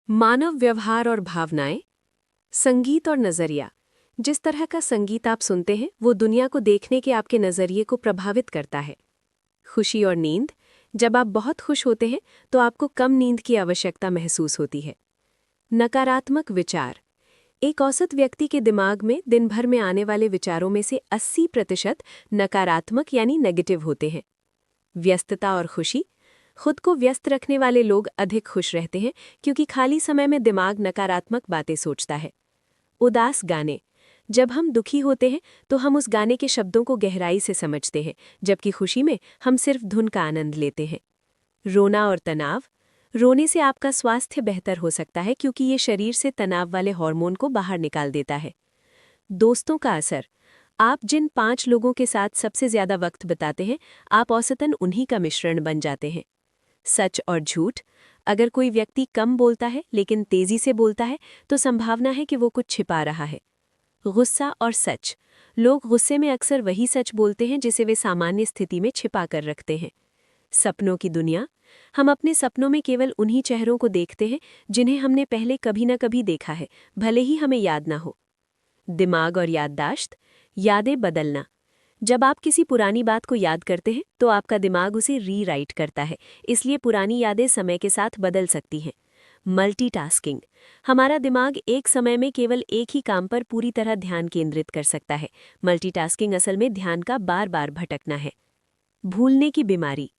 मानव व्यवहार और भावनाएं, संगीत और नजरिया। जिस तरह का संगीत आप सुनते हैं वो दुनिया को देखने के आपके नजरिए को प्रभावित करता है। खुशी और नींद। जब आप बहुत खुश होते हैं तो आपको कम नींद की आवश्यकता महसूस होती है। नकारात्मक विचार। एक औसत व्यक्ति के दिमाग में दिन भर में आने वाले विचारों में से 80% नकारात्मक यानी नेगेटिव होते हैं। व्यस्तता और खुशी। खुद को व्यस्त रखने वाले लोग अधिक खुश रहते हैं क्योंकि खाली समय में दिमाग नकारात्मक बातें सोचता है। उदास गाने। जब हम दुखी होते हैं तो हम उस गाने के शब्दों को गहराई से समझते हैं, जबकि खुशी में हम सिर्फ धुन का आनंद लेते हैं। रोना और तनाव। रोने से आपका स्वास्थ्य बेहतर हो सकता है क्योंकि ये शरीर से तनाव वाले हार्मोन को बाहर निकाल देता है। दोस्तों का असर। आप जिन 5 लोगों के साथ सबसे ज्यादा वक्त बिताते हैं, आप औसतन उन्हीं का मिश्रण बन जाते हैं। सच और झूठ। अगर कोई व्यक्ति कम बोलता है लेकिन तेजी से बोलता है तो संभावना है कि वो कुछ छिपा रहा है। गुस्सा और सच। लोग गुस्से में अक्सर वही सच बोलते हैं जिसे वे सामान्य स्थिति में छिपा कर रखते हैं। सपनों की दुनिया। हम अपने सपनों में केवल उन्हीं चेहरों को देखते हैं जिन्हें हमने पहले कभी न कभी देखा है, भले ही हमें याद ना हो। दिमाग और याददाश्त। यादें बदलना। जब आप किसी पुरानी बात को याद करते हैं तो आपका दिमाग उसे रीराइट करता है, इसलिए पुरानी यादें समय के साथ बदल सकती हैं। मल्टीटास्किंग। हमारा दिमाग एक समय में केवल एक ही काम पर पूरी तरह ध्यान केंद्रित कर सकता है। मल्टीटास्किंग असल में ध्यान का बार बार भटकना है। भूलने की बीमारी।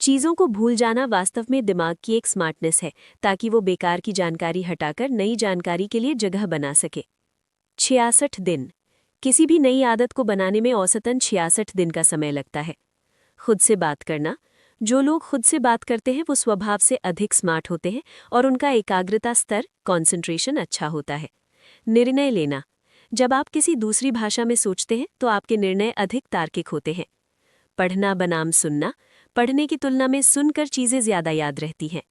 चीज़ों को भूल जाना वास्तव में दिमाग की एक स्मार्टनेस है, ताकि वो बेकार की जानकारी हटाकर नई जानकारी के लिए जगह बना सके। 66 दिन। किसी भी नई आदत को बनाने में औसतन 66 दिन का समय लगता है। खुद से बात करना। जो लोग खुद से बात करते हैं वो स्वभाव से अधिक स्मार्ट होते हैं और उनका एकाग्रता स्तर कंसंट्रेशन अच्छा होता है। निर्णय लेना। जब आप किसी दूसरी भाषा में सोचते हैं तो आपके निर्णय अधिक तार्किक होते हैं। पढ़ना बनाम सुनना। पढ़ने की तुलना में सुनकर चीज़ें ज़्यादा याद रहती हैं।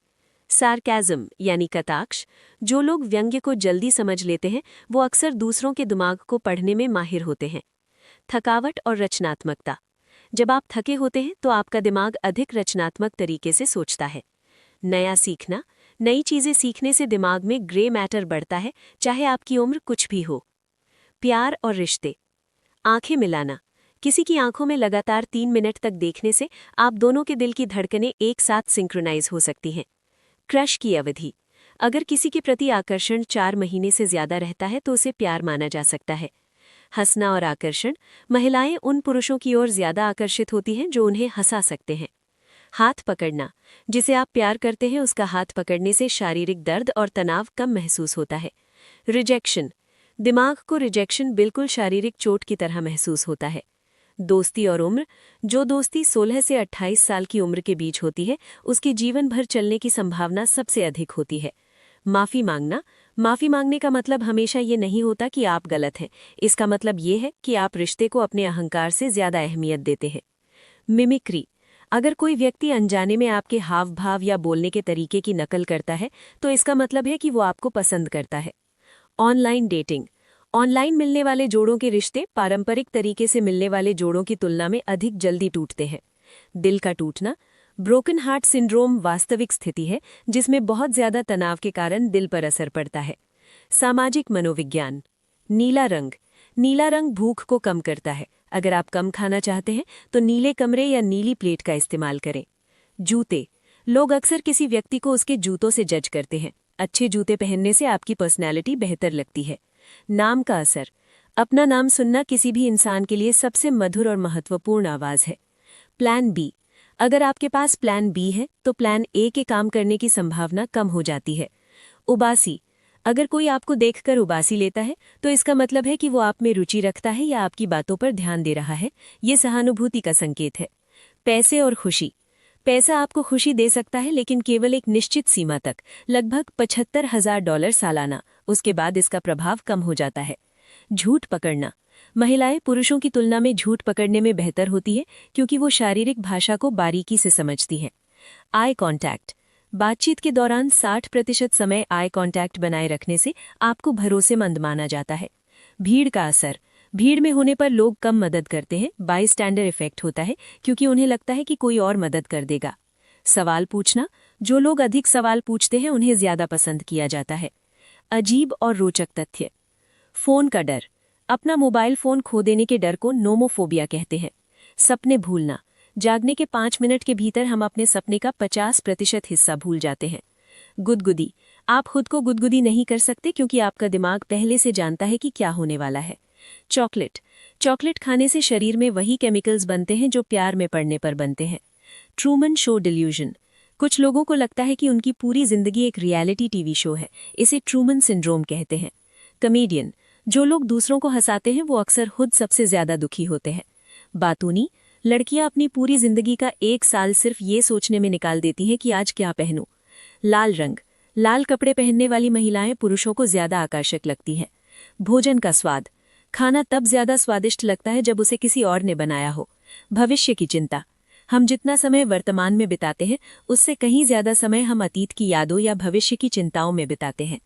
सार्कैज़म यानी कटाक्ष। जो लोग व्यंग्य को जल्दी समझ लेते हैं वो अक्सर दूसरों के दिमाग को पढ़ने में माहिर होते हैं। थकावट और रचनात्मकता। जब आप थके होते हैं तो आपका दिमाग अधिक रचनात्मक तरीके से सोचता है। नया सीखना। नई चीज़ें सीखने से दिमाग में ग्रे मैटर बढ़ता है, चाहे आपकी उम्र कुछ भी हो। प्यार और रिश्ते। आंखें मिलाना। किसी की आंखों में लगातार 3 मिनट तक देखने से आप दोनों के दिल की धड़कनें एक साथ सिंक्रोनाइज हो सकती हैं। क्रश की अवधि। अगर किसी के प्रति आकर्षण 4 महीने से ज्यादा रहता है तो उसे प्यार माना जा सकता है। हंसना और आकर्षण। महिलाएं उन पुरुषों की ओर ज्यादा आकर्षित होती हैं जो उन्हें हंसा सकते हैं। हाथ पकड़ना। जिसे आप प्यार करते हैं उसका हाथ पकड़ने से शारीरिक दर्द और तनाव कम महसूस होता है। रिजेक्शन। दिमाग को रिजेक्शन बिल्कुल शारीरिक चोट की तरह महसूस होता है। दोस्ती और उम्र। जो दोस्ती 16 से 28 साल की उम्र के बीच होती है उसकी जीवन भर चलने की संभावना सबसे अधिक होती है। माफ़ी मांगना। माफ़ी मांगने का मतलब हमेशा ये नहीं होता कि आप गलत हैं, इसका मतलब ये है कि आप रिश्ते को अपने अहंकार से ज़्यादा अहमियत देते हैं। मिमिक्री। अगर कोई व्यक्ति अनजाने में आपके हाव भाव या बोलने के तरीके की नकल करता है तो इसका मतलब है कि वो आपको पसंद करता है। Online dating. ऑनलाइन मिलने वाले जोड़ों के रिश्ते पारंपरिक तरीके से मिलने वाले जोड़ों की तुलना में अधिक जल्दी टूटते हैं। दिल का टूटना। ब्रोकन हार्ट सिंड्रोम वास्तविक स्थिति है जिसमें बहुत ज्यादा तनाव के कारण दिल पर असर पड़ता है। सामाजिक मनोविज्ञान। नीला रंग। नीला रंग भूख को कम करता है। अगर आप कम खाना चाहते हैं तो नीले कमरे या नीली प्लेट का इस्तेमाल करें। जूते। लोग अक्सर किसी व्यक्ति को उसके जूतों से जज करते हैं। अच्छे जूते पहनने से आपकी पर्सनैलिटी बेहतर लगती है। नाम का असर। अपना नाम सुनना किसी भी इंसान के लिए सबसे मधुर और महत्वपूर्ण आवाज है। Plan B. अगर आपके पास प्लान बी है तो प्लान ए के काम करने की संभावना कम हो जाती है। उबासी। अगर कोई आपको देखकर उबासी लेता है तो इसका मतलब है कि वो आप में रुचि रखता है या आपकी बातों पर ध्यान दे रहा है। ये सहानुभूति का संकेत है। पैसे और खुशी। पैसा आपको खुशी दे सकता है लेकिन केवल एक निश्चित सीमा तक, लगभग $75,000 सालाना। उसके बाद इसका प्रभाव कम हो जाता है। झूठ पकड़ना। महिलाएं पुरुषों की तुलना में झूठ पकड़ने में बेहतर होती है क्योंकि वो शारीरिक भाषा को बारीकी से समझती हैं। Eye contact. बातचीत के दौरान 60% समय आई कांटेक्ट बनाए रखने से आपको भरोसेमंद माना जाता है। भीड़ का असर। भीड़ में होने पर लोग कम मदद करते हैं। बाईस्टैंडर इफेक्ट होता है क्योंकि उन्हें लगता है कि कोई और मदद कर देगा। सवाल पूछना। जो लोग अधिक सवाल पूछते हैं उन्हें ज्यादा पसंद किया जाता है। अजीब और रोचक तथ्य। फोन का डर। अपना मोबाइल फोन खो देने के डर को नोमोफोबिया कहते हैं। सपने भूलना। जागने के 5 मिनट के भीतर हम अपने सपने का 50% हिस्सा भूल जाते हैं। गुदगुदी। आप खुद को गुदगुदी नहीं कर सकते क्योंकि आपका दिमाग पहले से जानता है कि क्या होने वाला है। चॉकलेट। चॉकलेट खाने से शरीर में वही केमिकल्स बनते हैं जो प्यार में पड़ने पर बनते हैं। Truman show delusion. कुछ लोगों को लगता है कि उनकी पूरी जिंदगी एक रियलिटी टीवी शो है। इसे ट्रूमन सिंड्रोम कहते हैं। कमेडियन। जो लोग दूसरों को हंसाते हैं वो अक्सर खुद सबसे ज्यादा दुखी होते हैं। बातूनी। लड़कियां अपनी पूरी जिंदगी का 1 साल सिर्फ ये सोचने में निकाल देती हैं कि आज क्या पहनूं। लाल रंग। लाल कपड़े पहनने वाली महिलाएं पुरुषों को ज्यादा आकर्षक लगती हैं। भोजन का स्वाद। खाना तब ज्यादा स्वादिष्ट लगता है जब उसे किसी और ने बनाया हो। भविष्य की चिंता। हम जितना समय वर्तमान में बिताते हैं उससे कहीं ज्यादा समय हम अतीत की यादों या भविष्य की चिंताओं में बिताते हैं।